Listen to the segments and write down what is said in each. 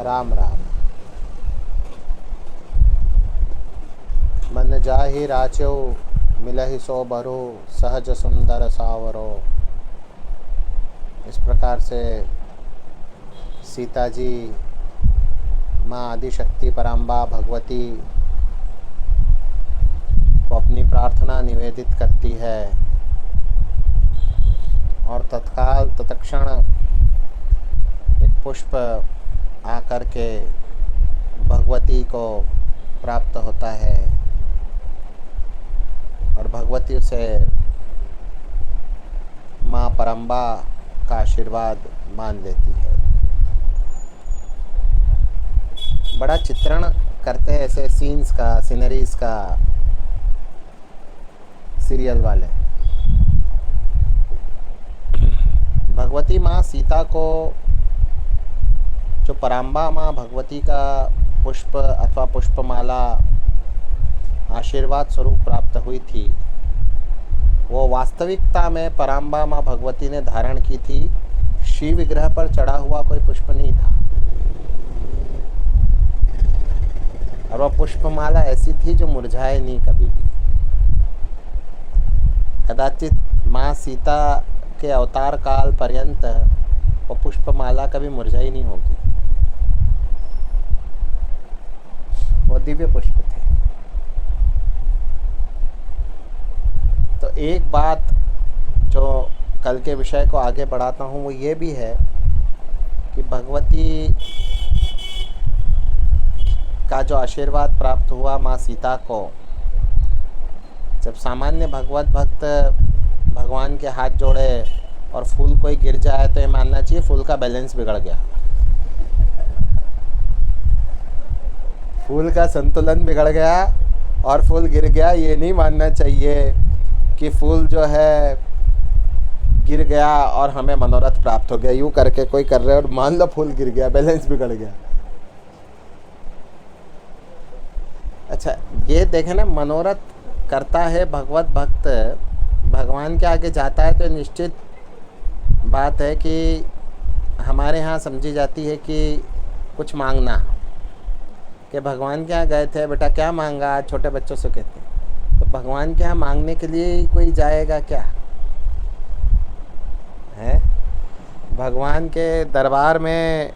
राम राम। मन जाहि राचो मिलहि सो बरो सहज सुंदर सावरो। इस प्रकार से सीता जी माँ आदिशक्ति पराम्बा भगवती को अपनी प्रार्थना निवेदित करती है और तत्काल तत्क्षण एक पुष्प आकर के भगवती को प्राप्त होता है और भगवती उसे माँ परम्बा का आशीर्वाद मान लेती है। बड़ा चित्रण करते हैं ऐसे सीन्स का, सीनरीज का सीरियल वाले। भगवती माँ सीता को जो पराम्बा माँ भगवती का पुष्प अथवा पुष्पमाला आशीर्वाद स्वरूप प्राप्त हुई थी, वो वास्तविकता में पराम्बा माँ भगवती ने धारण की थी। शिव विग्रह पर चढ़ा हुआ कोई पुष्प नहीं था और वह पुष्पमाला ऐसी थी जो मुरझाए नहीं कभी भी। कदाचित माँ सीता के अवतार काल पर्यंत वो पुष्पमाला कभी मुरझाई नहीं होगी। वो दिव्य पुष्प थे। तो एक बात जो कल के विषय को आगे बढ़ाता हूँ वो ये भी है कि भगवती का जो आशीर्वाद प्राप्त हुआ माँ सीता को, जब सामान्य भगवत भक्त भगवान के हाथ जोड़े और फूल कोई गिर जाए तो ये मानना चाहिए फूल का बैलेंस बिगड़ गया, फूल का संतुलन बिगड़ गया और फूल गिर गया। ये नहीं मानना चाहिए कि फूल जो है गिर गया और हमें मनोरथ प्राप्त हो गया। यूँ करके कोई कर रहे और मान लो फूल गिर गया, बैलेंस बिगड़ गया। अच्छा, ये देखें ना, मनोरथ करता है भगवत भक्त, भगवान के आगे जाता है तो निश्चित बात है कि हमारे यहाँ समझी जाती है कि कुछ मांगना, कि भगवान के यहाँ गए थे, बेटा क्या मांगा, छोटे बच्चों से कहते हैं। तो भगवान के यहाँ मांगने के लिए कोई जाएगा क्या है? भगवान के दरबार में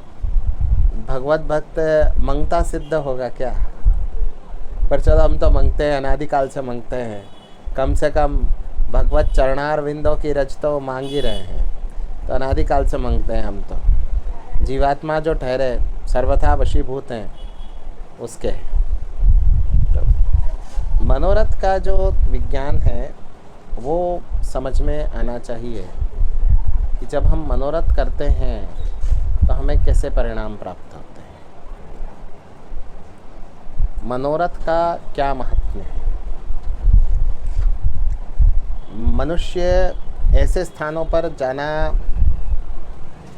भगवत भक्त मंगता सिद्ध होगा क्या? पर चलो हम तो मांगते हैं, अनादिकाल से मांगते हैं। कम से कम भगवत चरणार विंदों की रज तो मांग ही रहे हैं, तो अनादिकाल से मांगते हैं हम तो। जीवात्मा जो ठहरे सर्वथा वशीभूत हैं उसके। तो मनोरथ का जो विज्ञान है वो समझ में आना चाहिए कि जब हम मनोरथ करते हैं तो हमें कैसे परिणाम प्राप्त होते हैं। मनोरथ का क्या महत्व है? मनुष्य ऐसे स्थानों पर जाना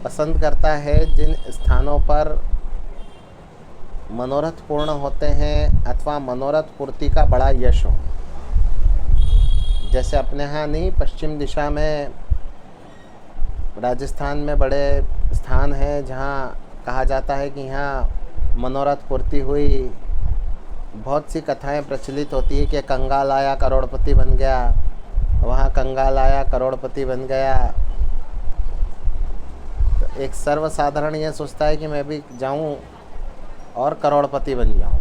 पसंद करता है जिन स्थानों पर मनोरथ पूर्ण होते हैं अथवा मनोरथ पूर्ति का बड़ा यश हो। जैसे अपने यहाँ नहीं, पश्चिम दिशा में राजस्थान में बड़े स्थान हैं जहाँ कहा जाता है कि यहाँ मनोरथ पूर्ति हुई। बहुत सी कथाएं प्रचलित होती है कि कंगाल आया करोड़पति बन गया, वहाँ कंगाल आया करोड़पति बन गया। तो एक सर्वसाधारण ये सोचता है कि मैं भी जाऊँ और करोड़पति बन जाऊँ।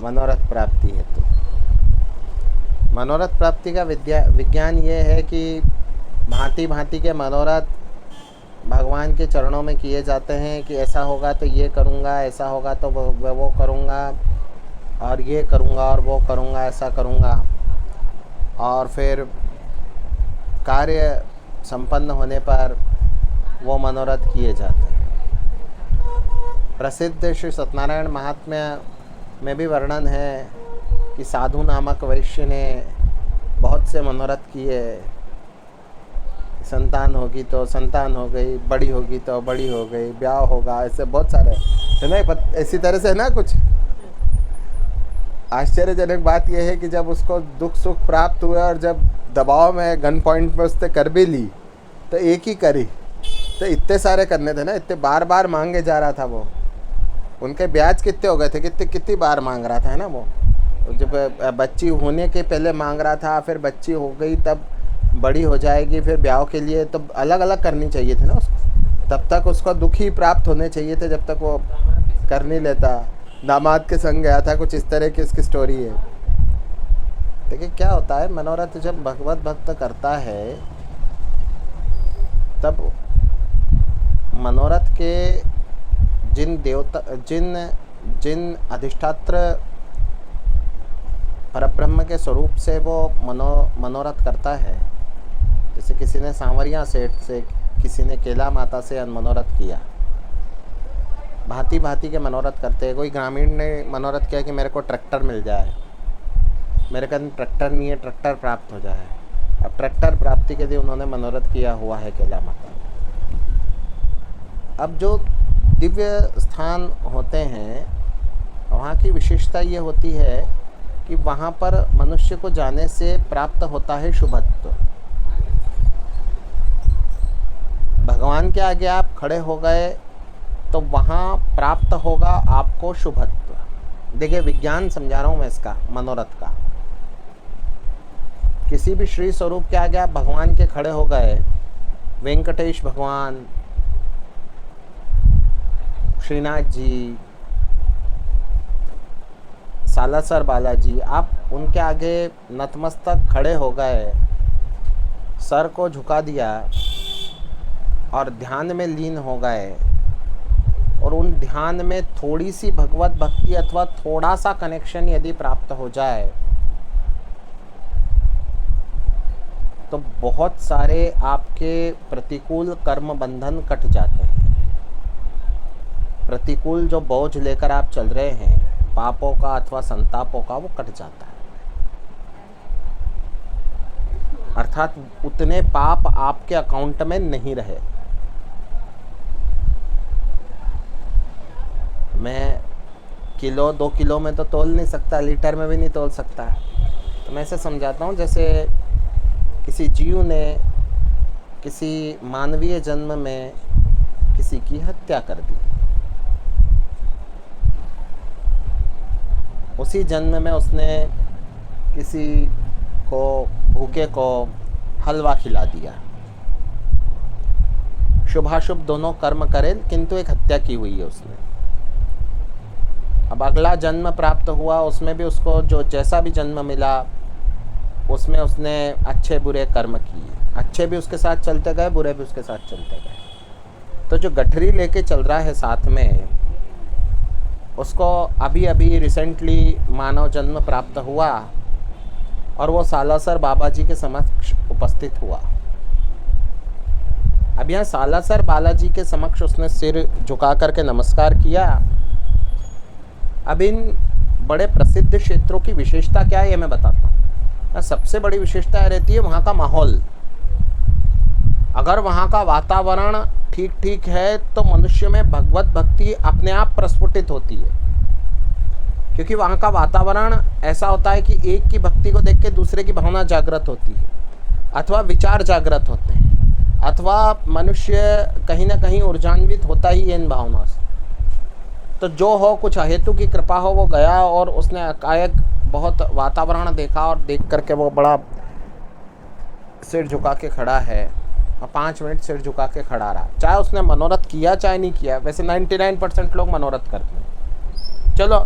मनोरथ प्राप्ति है तो मनोरथ प्राप्ति का विज्ञान ये है कि भांति भांति के मनोरथ भगवान के चरणों में किए जाते हैं कि ऐसा होगा तो ये करूँगा, ऐसा होगा तो वो करूँगा, और ये करूँगा और वो करूँगा, ऐसा करूँगा। और फिर कार्य संपन्न होने पर वो मनोरथ किए जाते हैं। प्रसिद्ध श्री सत्यनारायण महात्म्य में भी वर्णन है कि साधु नामक वैश्य ने बहुत से मनोरथ किए। संतान होगी तो संतान हो गई, बड़ी होगी तो बड़ी हो गई, ब्याह होगा, ऐसे बहुत सारे है ना। इसी तरह से है ना। कुछ आश्चर्यजनक बात यह है कि जब उसको दुख सुख प्राप्त हुए और जब दबाव में गन पॉइंट में उसने कर भी ली तो एक ही करी, तो इतने सारे करने थे ना, इतने बार बार मांगे जा रहा था वो। उनके ब्याज कितने हो गए थे, कितनी बार मांग रहा था, है ना वो। जब बच्ची होने के पहले मांग रहा था, फिर बच्ची हो गई तब बड़ी हो जाएगी, फिर ब्याह के लिए तो अलग अलग करनी चाहिए थी ना उसको। तब तक उसको दुख ही प्राप्त होने चाहिए थे जब तक वो कर नहीं लेता। दामाद के संग गया था, कुछ इस तरह की उसकी स्टोरी है। देखिए क्या होता है, मनोरथ जब भगवत भक्त करता है तब मनोरथ के जिन देवता जिन जिन अधिष्ठात्र परब्रह्म के स्वरूप से वो मनोरथ करता है। जैसे किसी ने सांवरिया सेठ से, किसी ने केला माता से मनोरथ किया, भांति भांति के मनोरथ करते हैं। कोई ग्रामीण ने मनोरथ किया कि मेरे को ट्रैक्टर मिल जाए, मेरे पास ट्रैक्टर नहीं है, ट्रैक्टर प्राप्त हो जाए। अब ट्रैक्टर प्राप्ति के लिए उन्होंने मनोरथ किया हुआ है केला माता। अब जो दिव्य स्थान होते हैं वहाँ की विशेषता ये होती है कि वहाँ पर मनुष्य को जाने से प्राप्त होता है शुभत्व। भगवान के आगे आप खड़े हो गए तो वहाँ प्राप्त होगा आपको शुभत्व। देखिए विज्ञान समझा रहा हूँ मैं इसका, मनोरथ का। किसी भी श्री स्वरूप के आगे आप भगवान के खड़े हो गए, वेंकटेश भगवान, श्रीनाथ जी, सालासर बालाजी, आप उनके आगे नतमस्तक खड़े हो गए, सर को झुका दिया और ध्यान में लीन हो गए, और उन ध्यान में थोड़ी सी भगवत भक्ति अथवा थोड़ा सा कनेक्शन यदि प्राप्त हो जाए तो बहुत सारे आपके प्रतिकूल कर्म बंधन कट जाते हैं। प्रतिकूल जो बोझ लेकर आप चल रहे हैं, पापों का अथवा संतापों का, वो कट जाता है। अर्थात उतने पाप आपके अकाउंट में नहीं रहे। मैं किलो 2 किलो में तो तोल नहीं सकता, लीटर में भी नहीं तोल सकता। तो मैं ऐसे समझाता हूँ, जैसे किसी जीव ने किसी मानवीय जन्म में किसी की हत्या कर दी, उसी जन्म में उसने किसी को, भूखे को हलवा खिला दिया। शुभाशुभ दोनों कर्म करे, किंतु एक हत्या की हुई है उसने। अब अगला जन्म प्राप्त हुआ, उसमें भी उसको जो जैसा भी जन्म मिला उसमें उसने अच्छे बुरे कर्म किए। अच्छे भी उसके साथ चलते गए, बुरे भी उसके साथ चलते गए। तो जो गठरी लेके चल रहा है साथ में, उसको अभी अभी रिसेंटली मानव जन्म प्राप्त हुआ और वो सालासर बाबा जी के समक्ष उपस्थित हुआ। अब यहाँ सालासर बालाजी के समक्ष उसने सिर झुका करके नमस्कार किया। अब इन बड़े प्रसिद्ध क्षेत्रों की विशेषता क्या है ये मैं बताता हूँ। सबसे बड़ी विशेषता रहती है वहाँ का माहौल। अगर वहाँ का वातावरण ठीक ठीक है तो मनुष्य में भगवत भक्ति अपने आप प्रस्फुटित होती है, क्योंकि वहाँ का वातावरण ऐसा होता है कि एक की भक्ति को देख के दूसरे की भावना जागृत होती है, अथवा विचार जागृत होते हैं, अथवा मनुष्य कहीं ना कहीं ऊर्जान्वित होता ही है इन भावनाओं से। तो जो हो, कुछ अहेतु की कृपा हो, वो गया और उसने एकाएक बहुत वातावरण देखा और देख करके वो बड़ा सिर झुका के खड़ा है और 5 मिनट सिर झुका के खड़ा रहा। चाहे उसने मनोरथ किया चाहे नहीं किया, वैसे 99% लोग मनोरथ करते हैं। चलो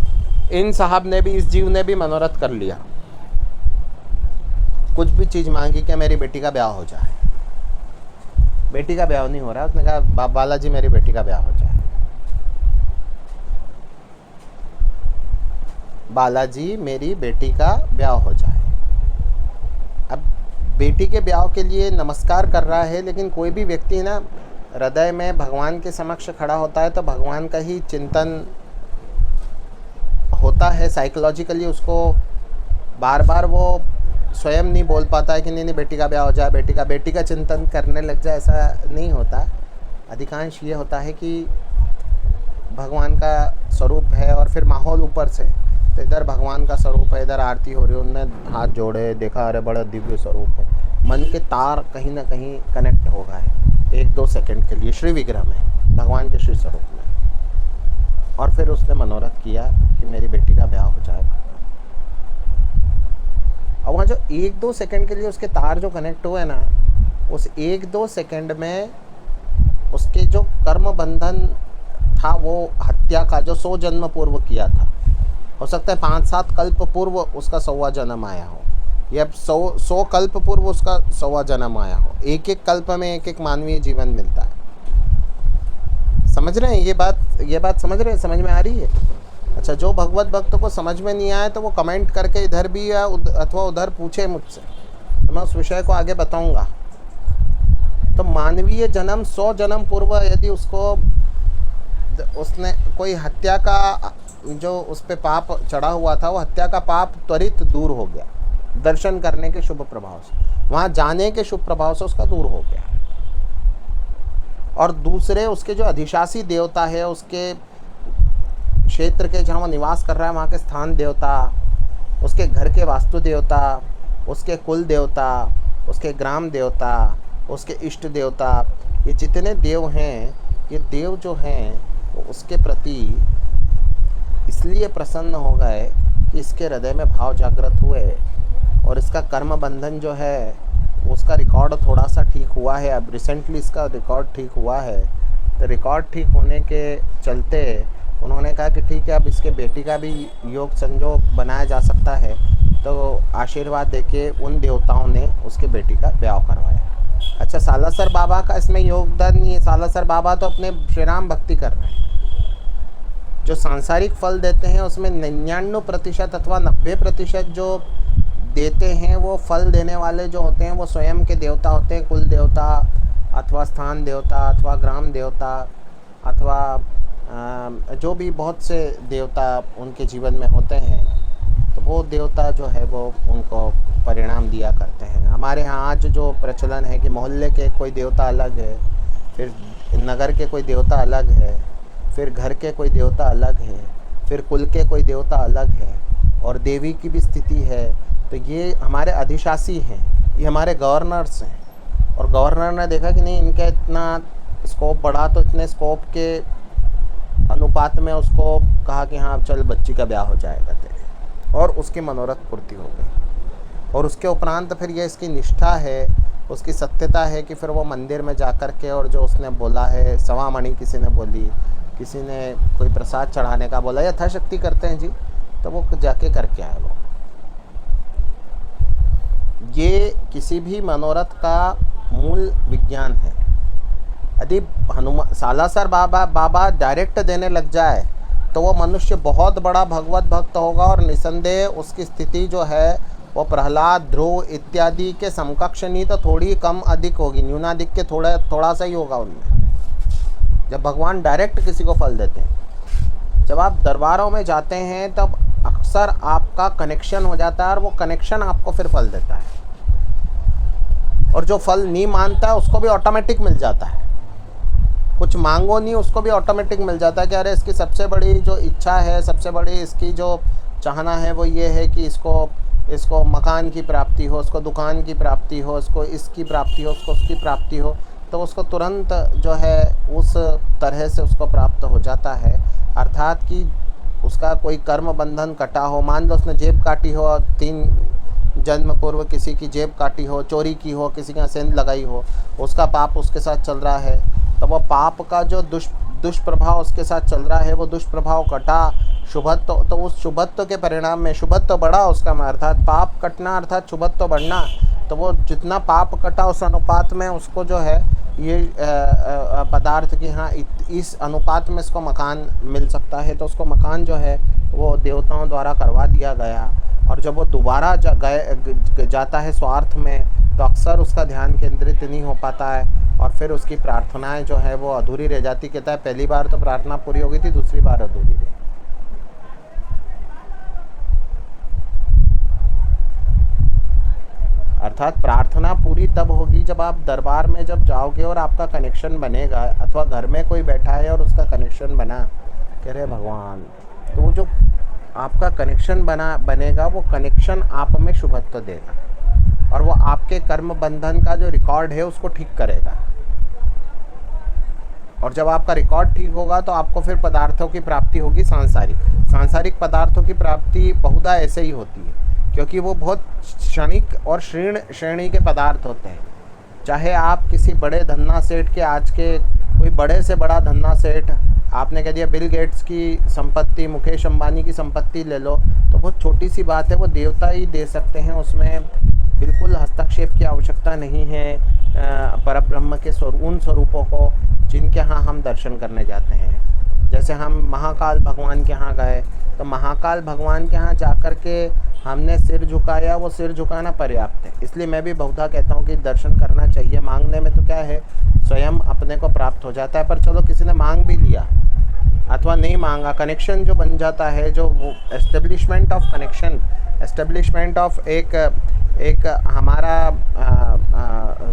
इन साहब ने भी, इस जीव ने भी मनोरथ कर लिया, कुछ भी चीज़ मांगी कि मेरी बेटी का ब्याह हो जाए। बेटी का ब्याह नहीं हो रहा, उसने कहा बालाजी मेरी बेटी का ब्याह हो जाए। बालाजी मेरी बेटी का ब्याह हो जाए। अब बेटी के ब्याह के लिए नमस्कार कर रहा है, लेकिन कोई भी व्यक्ति ना हृदय में भगवान के समक्ष खड़ा होता है तो भगवान का ही चिंतन होता है। साइकोलॉजिकली उसको बार बार वो स्वयं नहीं बोल पाता है कि नहीं बेटी का ब्याह हो जाए, बेटी का चिंतन करने लग जाए, ऐसा नहीं होता। अधिकांश ये होता है कि भगवान का स्वरूप है और फिर माहौल ऊपर से, तो इधर भगवान का स्वरूप है, इधर आरती हो रही है, उनने हाथ जोड़े, देखा अरे बड़ा दिव्य स्वरूप है, मन के तार कहीं ना कहीं कनेक्ट हो गए। 1-2 सेकंड के लिए श्री विग्रह में, भगवान के श्री स्वरूप में, और फिर उसने मनोरथ किया कि मेरी बेटी का ब्याह हो जाएगा। और वहाँ जो 1-2 सेकंड के लिए उसके तार जो कनेक्ट हुए ना, उस 1-2 सेकंड में उसके जो कर्म बंधन था वो हत्या का जो 100 जन्म पूर्व किया था, हो सकता है 5-7 कल्प पूर्व उसका 100वां जन्म आया हो, या 100 कल्प पूर्व उसका 100वां जन्म आया हो। एक एक कल्प में एक एक मानवीय जीवन मिलता है। समझ रहे हैं ये बात समझ रहे हैं, समझ में आ रही है? अच्छा, जो भगवत भक्त को समझ में नहीं आए तो वो कमेंट करके इधर भी या अथवा उधर पूछे मुझसे, तो मैं उस विषय को आगे बताऊंगा। तो मानवीय जन्म 100 जन्म पूर्व यदि उसने कोई हत्या का जो उस पे पाप चढ़ा हुआ था, वो हत्या का पाप त्वरित दूर हो गया दर्शन करने के शुभ प्रभाव से, वहाँ जाने के शुभ प्रभाव से उसका दूर हो गया। और दूसरे उसके जो अधिशासी देवता है, उसके क्षेत्र के जहाँ वो निवास कर रहा है वहाँ के स्थान देवता, उसके घर के वास्तु देवता, उसके कुल देवता, उसके ग्राम देवता, उसके इष्ट देवता, ये जितने देव हैं, ये देव जो हैं वो उसके प्रति इसलिए प्रसन्न हो गए कि इसके हृदय में भाव जागृत हुए, और इसका कर्म बंधन जो है उसका रिकॉर्ड थोड़ा सा ठीक हुआ है। अब रिसेंटली इसका रिकॉर्ड ठीक हुआ है, तो रिकॉर्ड ठीक होने के चलते उन्होंने कहा कि ठीक है, अब इसके बेटी का भी योग संजोग बनाया जा सकता है। तो आशीर्वाद देके उन देवताओं ने उसके बेटी का ब्याह करवाया। अच्छा, सालासर बाबा का इसमें योगदान नहीं है। सालासर बाबा तो अपने श्री राम भक्ति कर रहे हैं। जो सांसारिक फल देते हैं उसमें 99% अथवा 90% जो देते हैं, वो फल देने वाले जो होते हैं वो स्वयं के देवता होते हैं, कुल देवता अथवा स्थान देवता अथवा ग्राम देवता अथवा जो भी बहुत से देवता उनके जीवन में होते हैं, तो वो देवता जो है वो उनको परिणाम दिया करते हैं। हमारे यहाँ आज जो प्रचलन है कि मोहल्ले के कोई देवता अलग है, फिर नगर के कोई देवता अलग है, फिर घर के कोई देवता अलग है, फिर कुल के कोई देवता अलग है, और देवी की भी स्थिति है। तो ये हमारे अधिशासी हैं, ये हमारे गवर्नर्स हैं, और गवर्नर ने देखा कि नहीं इनका इतना स्कोप बढ़ा, तो इतने स्कोप के अनुपात में उसको कहा कि हाँ चल बच्ची का ब्याह हो जाएगा तेरे, और उसकी मनोरथ पूर्ति हो गई। और उसके उपरांत फिर ये इसकी निष्ठा है, उसकी सत्यता है कि फिर वो मंदिर में जा कर के, और जो उसने बोला है, सवामणि किसी ने बोली, किसी ने कोई प्रसाद चढ़ाने का बोला, यथाशक्ति करते हैं जी, तो वो जाके करके आए। वो ये किसी भी मनोरथ का मूल विज्ञान है। यदि सालासर बाबा डायरेक्ट देने लग जाए तो वो मनुष्य बहुत बड़ा भगवत भक्त होगा, और निसंदेह उसकी स्थिति जो है वो प्रहलाद, ध्रुव इत्यादि के समकक्ष नहीं तो थोड़ी कम अधिक होगी, न्यूनाधिक के थोड़ा सा ही होगा उनमें, जब भगवान डायरेक्ट किसी को फल देते हैं। जब आप दरबारों में जाते हैं तब अक्सर आपका कनेक्शन हो जाता है, और वो कनेक्शन आपको फिर फल देता है, और जो फल नहीं मानता है उसको भी ऑटोमेटिक मिल जाता है। कुछ मांगो नहीं, उसको भी ऑटोमेटिक मिल जाता है कि अरे इसकी सबसे बड़ी जो इच्छा है, सबसे बड़ी इसकी जो चाहना है वो ये है कि इसको मकान की प्राप्ति हो, उसको दुकान की प्राप्ति हो, उसको इसकी प्राप्ति हो, उसको उसकी प्राप्ति हो, तो उसको तुरंत जो है उस तरह से उसको प्राप्त हो जाता है। अर्थात कि उसका कोई कर्म बंधन कटा हो, मान लो उसने जेब काटी हो, 3 जन्म पूर्व किसी की जेब काटी हो, चोरी की हो, किसी के यहाँ सेंध लगाई हो, उसका पाप उसके साथ चल रहा है, तो वो पाप का जो दुष्प्रभाव उसके साथ चल रहा है, वो दुष्प्रभाव कटा, शुभत्व, तो उस शुभत्व के परिणाम में शुभत्व बढ़ा उसका, अर्थात पाप कटना अर्थात शुभत्व बढ़ना, तो वो जितना पाप कटा उस अनुपात में उसको जो है ये पदार्थ की हाँ इस अनुपात में इसको मकान मिल सकता है। तो उसको मकान जो है वो देवताओं द्वारा करवा दिया गया, और जब वो दोबारा जाता है स्वार्थ में तो अक्सर उसका ध्यान केंद्रित नहीं हो पाता है, और फिर उसकी प्रार्थनाएं जो है वो अधूरी रह जाती। कहता है पहली बार तो प्रार्थना पूरी हो गई थी, दूसरी बार अधूरी रही। अर्थात प्रार्थना पूरी तब होगी जब आप दरबार में जब जाओगे और आपका कनेक्शन बनेगा, अथवा घर में कोई बैठा है और उसका कनेक्शन बना, कह रहे भगवान, तो वो जो आपका कनेक्शन बनेगा वो कनेक्शन आप में शुभत्व देगा, और वो आपके कर्म बंधन का जो रिकॉर्ड है उसको ठीक करेगा। और जब आपका रिकॉर्ड ठीक होगा तो आपको फिर पदार्थों की प्राप्ति होगी सांसारिक पदार्थों की प्राप्ति बहुधा ऐसे ही होती है, क्योंकि वो बहुत क्षणिक और क्षीण श्रेणी के पदार्थ होते हैं। चाहे आप किसी बड़े धन्ना सेठ के, आज के कोई बड़े से बड़ा धन्ना सेठ, आपने कह दिया बिल गेट्स की संपत्ति, मुकेश अंबानी की संपत्ति ले लो, तो बहुत छोटी सी बात है, वो देवता ही दे सकते हैं, उसमें बिल्कुल हस्तक्षेप की आवश्यकता नहीं है परब्रह्म के उन स्वरूपों को जिनके यहाँ हम दर्शन करने जाते हैं। जैसे हम महाकाल भगवान के यहाँ गए, तो महाकाल भगवान के यहाँ जाकर के हमने सिर झुकाया, वो सिर झुकाना पर्याप्त है। इसलिए मैं भी बहुधा कहता हूँ कि दर्शन करना चाहिए। मांगने में तो क्या है, स्वयं अपने को प्राप्त हो जाता है। पर चलो किसी ने मांग भी लिया अथवा नहीं मांगा, कनेक्शन जो बन जाता है, जो वो establishment of connection, establishment of एक हमारा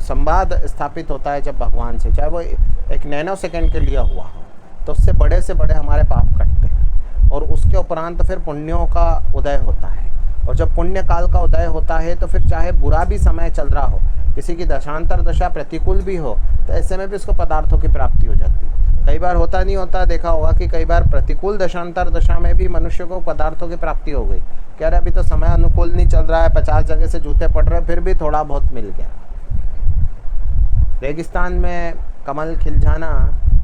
संवाद स्थापित होता है जब भगवान से, चाहे वो एक नैनो सेकेंड के लिए हुआ हो, तो उससे बड़े से बड़े हमारे पाप कटते हैं और उसके उपरांत फिर पुण्यों का उदय होता है। और जब पुण्य काल का उदय होता है तो फिर चाहे बुरा भी समय चल रहा हो, किसी की दशांतर दशा प्रतिकूल भी हो, तो ऐसे में भी उसको पदार्थों की प्राप्ति हो जाती है। कई बार होता नहीं होता, देखा होगा कि कई बार प्रतिकूल दशांतर दशा में भी मनुष्य को पदार्थों की प्राप्ति हो गई। कह रहे अभी तो समय अनुकूल नहीं चल रहा है, 50 जगह से जूते पड़ रहे, फिर भी थोड़ा बहुत मिल गया। रेगिस्तान में कमल खिल जाना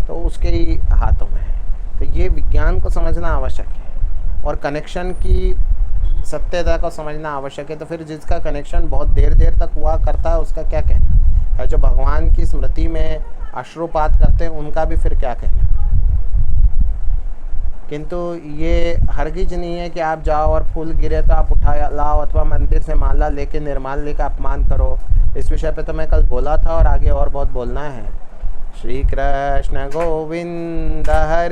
तो उसके ही हाथों में है। तो ये विज्ञान को समझना आवश्यक है और कनेक्शन की सत्यता को समझना आवश्यक है। तो फिर जिसका कनेक्शन बहुत देर तक हुआ करता है उसका क्या कहना है, जो भगवान की स्मृति में अश्रुपात करते हैं उनका भी फिर क्या कहना। किंतु ये हरगिज नहीं है कि आप जाओ और फूल गिरे तो आप उठा लाओ अथवा मंदिर से माला लेके निर्माल्य का अपमान करो। इस विषय पे तो मैं कल बोला था और आगे और बहुत बोलना है। श्री कृष्ण गोविंद हरि।